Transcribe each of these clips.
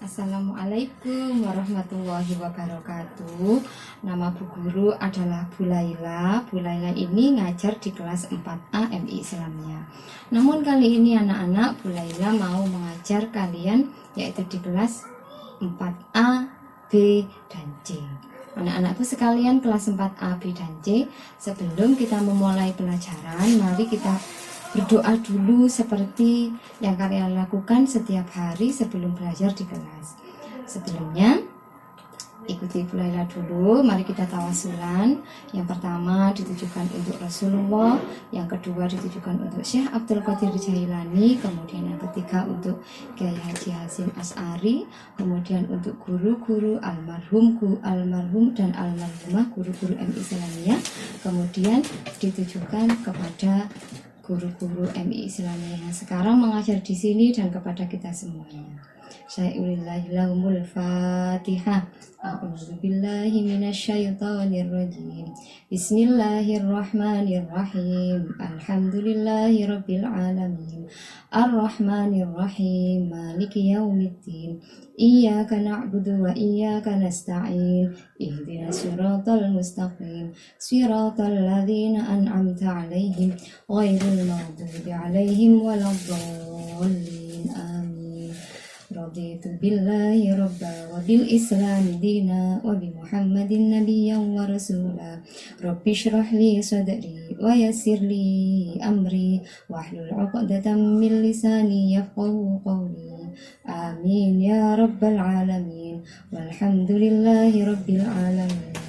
Assalamualaikum warahmatullahi wabarakatuh. Nama Bu Guru adalah Bu Laila. Bu Laila ini ngajar di kelas 4A MI Islamiyah. Namun kali ini anak-anak, Bu Laila mau mengajar kalian yaitu di kelas 4A, B, dan C. Anak-anakku sekalian kelas 4A, B, dan C, sebelum kita memulai pelajaran, mari kita berdoa dulu seperti yang kalian lakukan setiap hari sebelum belajar di kelas. Sebelumnya, ikuti Bu Laila dulu. Mari kita tawasulan. Yang pertama ditujukan untuk Rasulullah, yang kedua ditujukan untuk Syekh Abdul Qadir Jailani, kemudian yang ketiga untuk Kiai Haji Hasyim Asy'ari, kemudian untuk guru-guru almarhum dan almarhumah guru-guru MI Islamiyah, kemudian ditujukan kepada guru-guru MI Islamiyah yang sekarang mengajar di sini dan kepada kita semuanya. Saya ulillahilahumul fatihah. A'udzubillahi minasyaitonirrajim. Bismillahirrahmanirrahim. Alhamdulillahirabbil alamin. Arrahmanirrahim. Maliki yaumiddin. Iyyaka na'budu wa iyyaka nasta'in. Ihdinas siratal mustaqim. Siratal ladzina an'amta 'alaihim ghairil maghdubi 'alaihim waladdallin. Amin. Raditu billahi rabba wa bil islami dina wa bi muhammadin nabiyyan wa rasula. Rabbi shrah li sadri wa yassir li amri wahlul 'uqdatam min lisani yafqahu qawli. Amin ya rabbal alamin. Walhamdulillahi rabbil alamin.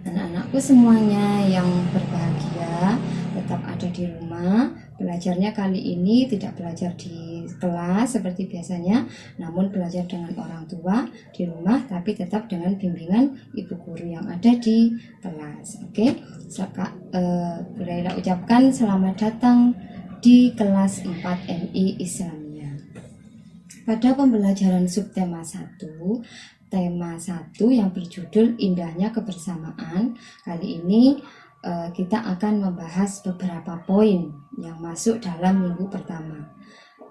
Anak-anakku semuanya yang berbahagia, tetap ada di rumah. Belajarnya kali ini tidak belajar di kelas seperti biasanya, namun belajar dengan orang tua di rumah, tapi tetap dengan bimbingan ibu guru yang ada di kelas. Oke, Bu Laila ucapkan selamat datang di kelas 4 MI Islamiyah. Pada pembelajaran subtema 1, tema 1 yang berjudul Indahnya Kebersamaan, kali ini kita akan membahas beberapa poin yang masuk dalam minggu pertama.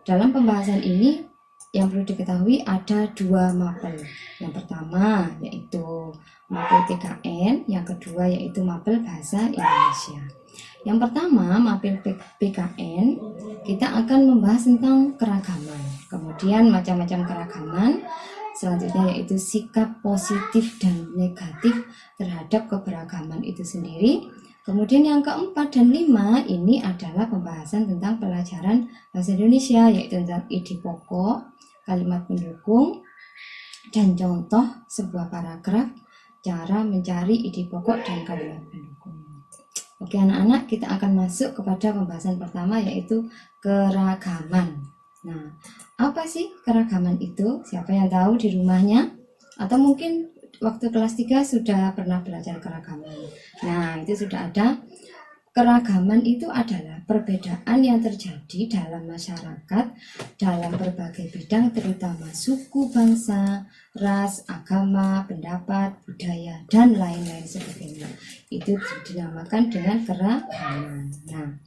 Dalam pembahasan ini yang perlu diketahui ada 2 mapel. Yang pertama yaitu mapel TKN, yang kedua yaitu mapel Bahasa Indonesia. Yang pertama, mapel PKN, kita akan membahas tentang keragaman. Kemudian macam-macam keragaman. Selanjutnya yaitu sikap positif dan negatif terhadap keberagaman itu sendiri. Kemudian yang keempat dan 5 ini adalah pembahasan tentang pelajaran bahasa Indonesia, yaitu tentang ide pokok, kalimat pendukung, dan contoh sebuah paragraf, cara mencari ide pokok dan kalimat pendukung. Oke anak-anak, kita akan masuk kepada pembahasan pertama yaitu keragaman. Nah, apa sih keragaman itu? Siapa yang tahu di rumahnya? Atau mungkin waktu kelas 3 sudah pernah belajar keragaman. Nah, itu sudah ada. Keragaman itu adalah perbedaan yang terjadi dalam masyarakat dalam berbagai bidang, terutama suku, bangsa, ras, agama, pendapat, budaya, dan lain-lain sebagainya. Itu dinamakan dengan keragaman. Nah,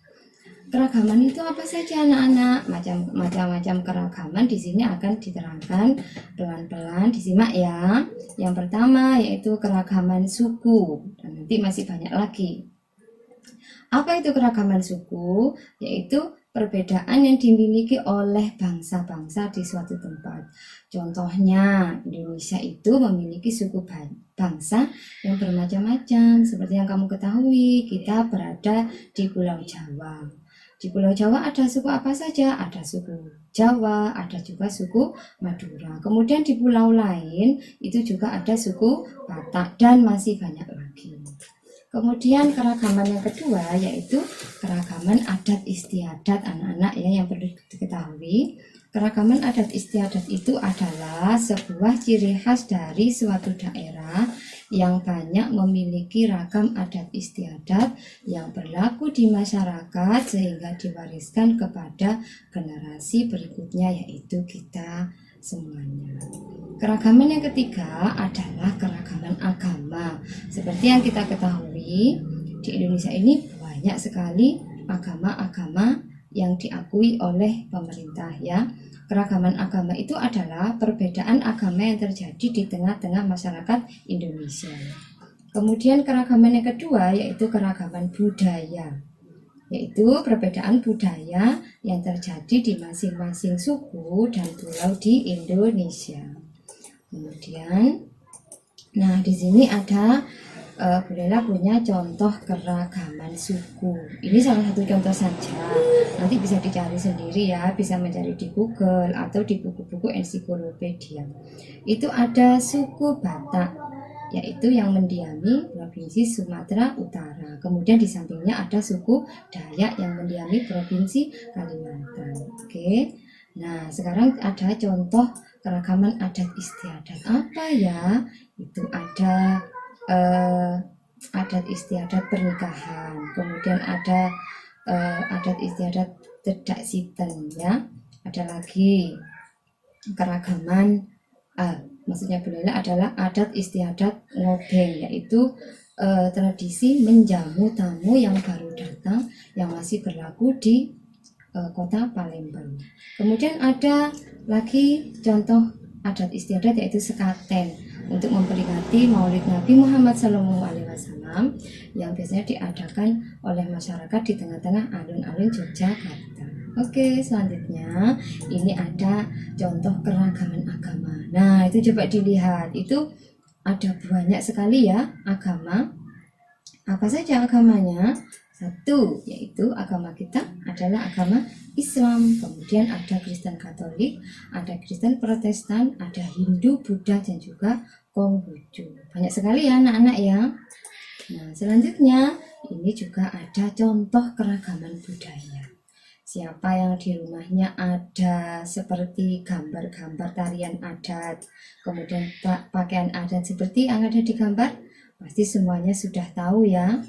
keragaman itu apa saja anak-anak? Macam-macam keragaman di sini akan diterangkan pelan-pelan, disimak ya. Yang pertama yaitu keragaman suku, dan nanti masih banyak lagi. Apa itu keragaman suku? Yaitu perbedaan yang dimiliki oleh bangsa-bangsa di suatu tempat. Contohnya, Indonesia itu memiliki suku bangsa yang bermacam-macam. Seperti yang kamu ketahui, kita berada di Pulau Jawa. Di Pulau Jawa ada suku apa saja? Ada suku Jawa, ada juga suku Madura. Kemudian di pulau lain itu juga ada suku Batak dan masih banyak lagi. Kemudian keragaman yang kedua yaitu keragaman adat istiadat anak-anak ya, yang perlu diketahui. Keragaman adat istiadat itu adalah sebuah ciri khas dari suatu daerah yang banyak memiliki ragam adat istiadat yang berlaku di masyarakat sehingga diwariskan kepada generasi berikutnya, yaitu kita semuanya. Keragaman yang ketiga adalah keragaman agama. Seperti yang kita ketahui, di Indonesia ini banyak sekali agama-agama yang diakui oleh pemerintah ya. Keragaman agama itu adalah perbedaan agama yang terjadi di tengah-tengah masyarakat Indonesia. Kemudian keragaman yang kedua yaitu keragaman budaya, yaitu perbedaan budaya yang terjadi di masing-masing suku dan pulau di Indonesia. Kemudian, nah di sini ada Bu Lela punya contoh keragaman suku. Ini salah satu contoh saja. Nanti bisa dicari sendiri ya, bisa mencari di Google atau di buku-buku ensiklopedia. Itu ada suku Batak, yaitu yang mendiami Provinsi Sumatera Utara. Kemudian di sampingnya ada suku Dayak yang mendiami Provinsi Kalimantan. Oke. Nah, sekarang ada contoh keragaman adat istiadat. Apa ya? Itu ada adat istiadat pernikahan, kemudian ada adat istiadat tedak siten ya, ada lagi keragaman maksudnya Bu Lela adalah adat istiadat ngobeng, yaitu tradisi menjamu tamu yang baru datang yang masih berlaku di kota Palembang. Kemudian ada lagi contoh adat istiadat yaitu sekaten untuk memperingati Maulid Nabi Muhammad SAW yang biasanya diadakan oleh masyarakat di tengah-tengah alun-alun Yogyakarta. Oke, selanjutnya ini ada contoh keragaman agama. Nah, itu coba dilihat, itu ada banyak sekali ya agama. Apa saja agamanya? Satu, yaitu agama kita adalah agama Islam. Kemudian ada Kristen Katolik, ada Kristen Protestan, ada Hindu, Buddha, dan juga Konghucu. Banyak sekali ya anak-anak ya. Nah, selanjutnya ini juga ada contoh keragaman budaya. Siapa yang di rumahnya ada seperti gambar-gambar tarian adat, kemudian pakaian adat seperti yang ada di gambar, pasti semuanya sudah tahu ya.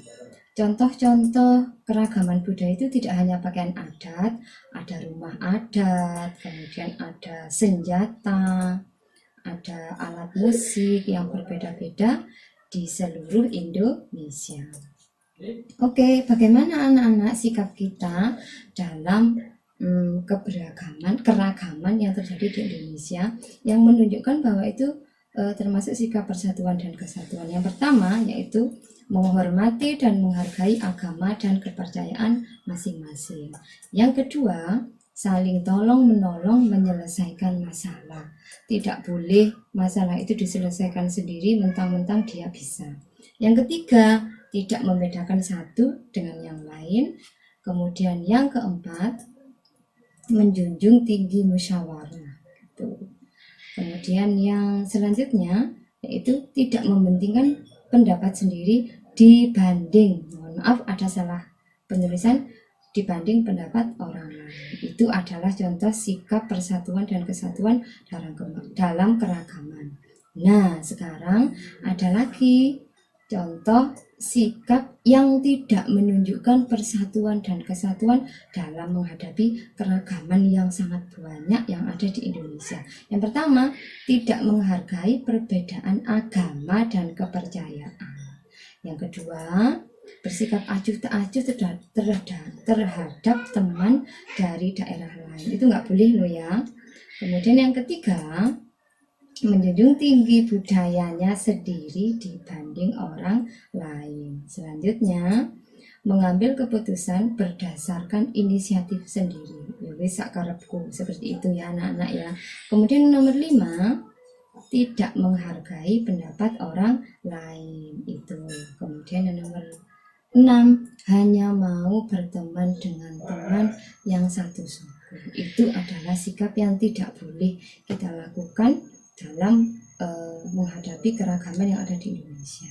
Contoh-contoh keragaman budaya itu tidak hanya pakaian adat, ada rumah adat, kemudian ada senjata, ada alat musik yang berbeda-beda di seluruh Indonesia. Oke, bagaimana anak-anak sikap kita dalam keragaman yang terjadi di Indonesia yang menunjukkan bahwa itu termasuk sikap persatuan dan kesatuan. Yang pertama yaitu menghormati dan menghargai agama dan kepercayaan masing-masing. Yang kedua, saling tolong-menolong menyelesaikan masalah. Tidak boleh masalah itu diselesaikan sendiri mentang-mentang dia bisa. Yang ketiga, tidak membedakan satu dengan yang lain. Kemudian yang keempat, menjunjung tinggi musyawarah. Kemudian yang selanjutnya yaitu tidak mementingkan pendapat sendiri dibanding, mohon maaf ada salah penulisan, dibanding pendapat orang lain. Itu adalah contoh sikap persatuan dan kesatuan dalam keragaman. Nah, sekarang ada lagi contoh sikap yang tidak menunjukkan persatuan dan kesatuan dalam menghadapi keragaman yang sangat banyak yang ada di Indonesia. Yang pertama, tidak menghargai perbedaan agama dan kepercayaan. Yang kedua, bersikap acuh tak acuh terhadap teman dari daerah lain. Itu nggak boleh loh ya. Kemudian yang ketiga, menjunjung tinggi budayanya sendiri dibanding orang lain. Selanjutnya, mengambil keputusan berdasarkan inisiatif sendiri. Wis sakarepku, seperti itu ya anak-anak ya. Kemudian nomor 5, tidak menghargai pendapat orang lain itu. Kemudian yang nomor 6, hanya mau berteman dengan teman yang satu suku. Itu adalah sikap yang tidak boleh kita lakukan dalam menghadapi keragaman yang ada di Indonesia.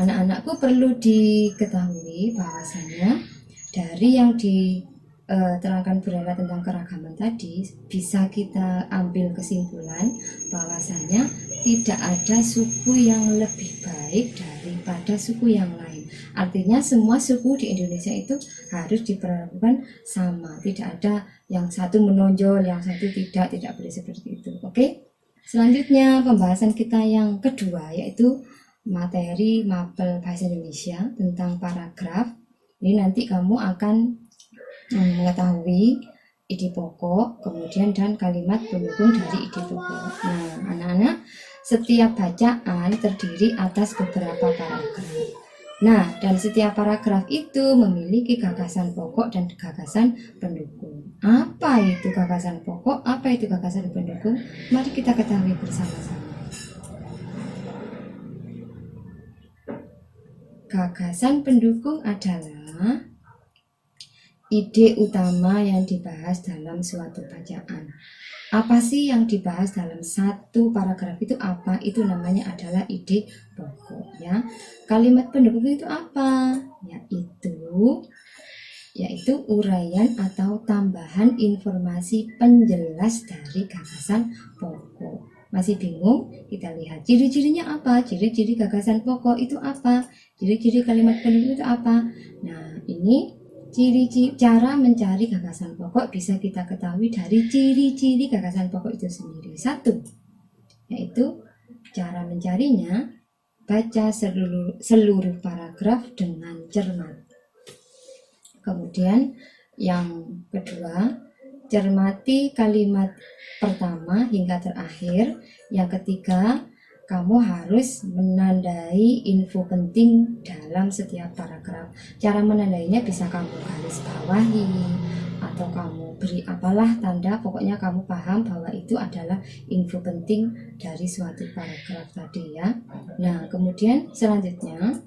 Anak-anakku perlu diketahui bahwasanya dari yang diterangkan Bu Lela tentang keragaman tadi bisa kita ambil kesimpulan bahwasanya tidak ada suku yang lebih baik daripada suku yang lain. Artinya semua suku di Indonesia itu harus diperlakukan sama, tidak ada yang satu menonjol, yang satu tidak boleh seperti itu. Oke? Selanjutnya pembahasan kita yang kedua yaitu materi mapel bahasa Indonesia tentang paragraf. Ini nanti kamu akan mengetahui ide pokok, kemudian dan kalimat pendukung dari ide pokok. Nah, anak-anak, setiap bacaan terdiri atas beberapa paragraf. Nah, dan setiap paragraf itu memiliki gagasan pokok dan gagasan pendukung. Apa itu gagasan pokok? Apa itu gagasan pendukung? Mari kita ketahui bersama-sama. Gagasan pendukung adalah ide utama yang dibahas dalam suatu bacaan. Apa sih yang dibahas dalam satu paragraf itu apa? Itu namanya adalah ide pokok ya. Kalimat pendukung itu apa? Yaitu uraian atau tambahan informasi penjelas dari gagasan pokok. Masih bingung? Kita lihat ciri-cirinya apa? Ciri-ciri gagasan pokok itu apa? Ciri-ciri kalimat pendukung itu apa? Nah, ini ciri-ciri cara mencari gagasan pokok bisa kita ketahui dari ciri-ciri gagasan pokok itu sendiri. Satu, yaitu cara mencarinya, baca seluruh paragraf dengan cermat. Kemudian yang kedua, cermati kalimat pertama hingga terakhir. Yang ketiga, kamu harus menandai info penting dalam setiap paragraf. Cara menandainya bisa kamu garis bawahi atau kamu beri apalah tanda, pokoknya kamu paham bahwa itu adalah info penting dari suatu paragraf tadi ya. Nah, kemudian selanjutnya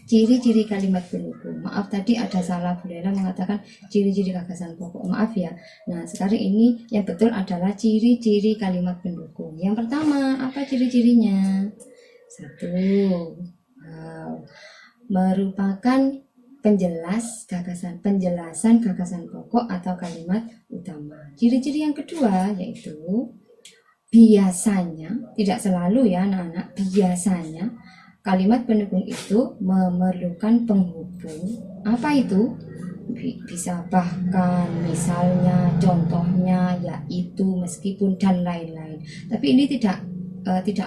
ciri-ciri kalimat pendukung. Maaf tadi ada salah, Bu Lela mengatakan ciri-ciri gagasan pokok. Maaf ya. Nah, sekarang ini yang betul adalah ciri-ciri kalimat pendukung. Yang pertama, apa ciri-cirinya? Satu, merupakan penjelasan gagasan pokok atau kalimat utama. Ciri-ciri yang kedua yaitu biasanya, tidak selalu ya anak-anak, biasanya kalimat pendukung itu memerlukan penghubung. Apa itu? Bisa bahkan, misalnya, contohnya, yaitu, meskipun, dan lain-lain. Tapi ini tidak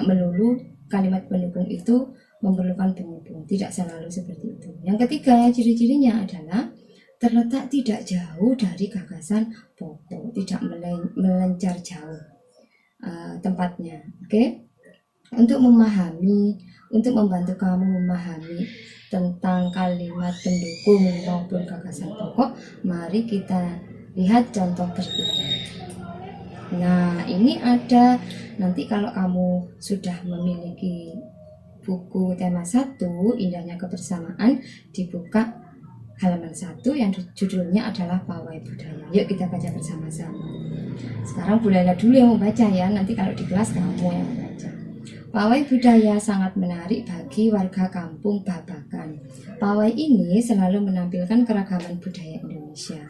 melulu kalimat pendukung itu memerlukan penghubung. Tidak selalu seperti itu. Yang ketiga, ciri-cirinya adalah terletak tidak jauh dari gagasan pokok, tidak melencar jauh tempatnya. Oke? Untuk membantu kamu memahami tentang kalimat pendukung maupun gagasan pokok, mari kita lihat contoh berikut. Nah, ini ada, nanti kalau kamu sudah memiliki buku tema 1, Indahnya Kebersamaan, dibuka halaman 1 yang judulnya adalah Pawai Budaya. Yuk kita baca bersama-sama. Sekarang Bu Lela dulu yang membaca ya, nanti kalau di kelas kamu yang membaca. Pawai budaya sangat menarik bagi warga kampung Babakan. Pawai ini selalu menampilkan keragaman budaya Indonesia.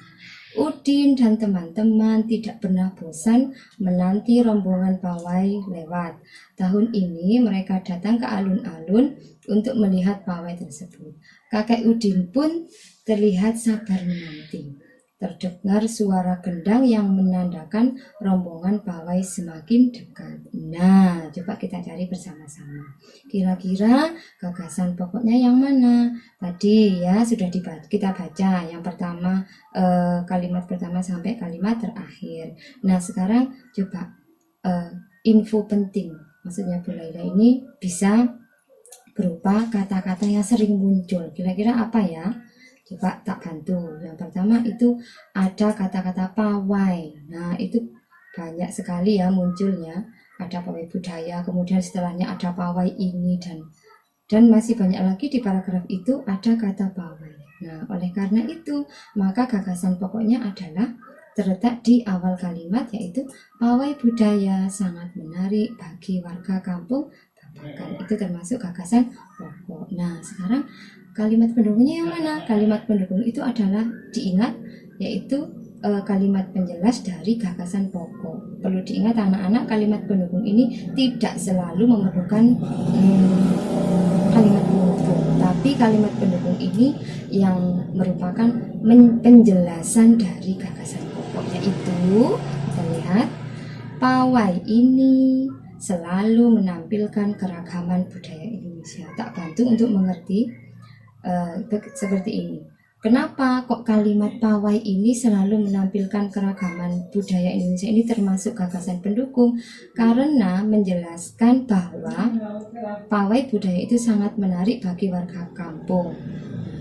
Udin dan teman-teman tidak pernah bosan menanti rombongan pawai lewat. Tahun ini mereka datang ke alun-alun untuk melihat pawai tersebut. Kakek Udin pun terlihat sabar menanti. Terdengar suara gendang yang menandakan rombongan pawai semakin dekat. Nah, coba kita cari bersama-sama. Kira-kira gagasan pokoknya yang mana? Tadi ya sudah kita baca. Yang pertama, kalimat pertama sampai kalimat terakhir. Nah, sekarang coba info penting. Maksudnya Bu Laila ini bisa berupa kata-kata yang sering muncul. Kira-kira apa ya? Coba tak bantu. Yang pertama itu ada kata-kata pawai. Nah, itu banyak sekali ya munculnya. Ada pawai budaya, kemudian setelahnya ada pawai ini dan masih banyak lagi di paragraf itu ada kata pawai. Nah, oleh karena itu, maka gagasan pokoknya adalah terletak di awal kalimat, yaitu pawai budaya sangat menarik bagi warga kampung Babakan. Itu termasuk gagasan pokok. Nah, sekarang kalimat pendukungnya yang mana? Kalimat pendukung itu adalah diingat, yaitu kalimat penjelas dari gagasan pokok. Perlu diingat anak-anak, kalimat pendukung ini tidak selalu memerlukan kalimat pendukung, tapi kalimat pendukung ini yang merupakan penjelasan dari gagasan pokok, yaitu kita lihat pawai ini selalu menampilkan keragaman budaya Indonesia. Tak bantu untuk mengerti seperti ini. Kenapa kok kalimat pawai ini selalu menampilkan keragaman budaya Indonesia? Ini termasuk gagasan pendukung karena menjelaskan bahwa pawai budaya itu sangat menarik bagi warga kampung.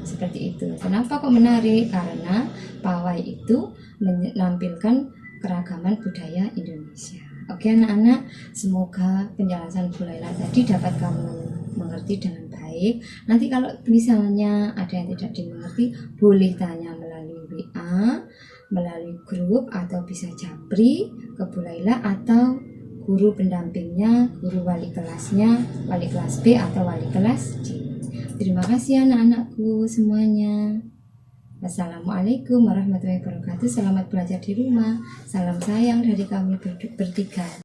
Seperti itu. Kenapa kok menarik? Karena pawai itu menampilkan keragaman budaya Indonesia. Oke anak-anak, semoga penjelasan Bu Laila tadi dapat kamu mengerti dengan baik. Nanti kalau misalnya ada yang tidak dimengerti, boleh tanya melalui WA, melalui grup, atau bisa japri ke Bu Laila atau guru pendampingnya, guru wali kelasnya, wali kelas B atau wali kelas C. Terima kasih anak-anakku semuanya. Wassalamualaikum warahmatullahi wabarakatuh. Selamat belajar di rumah. Salam sayang dari kami bertiga.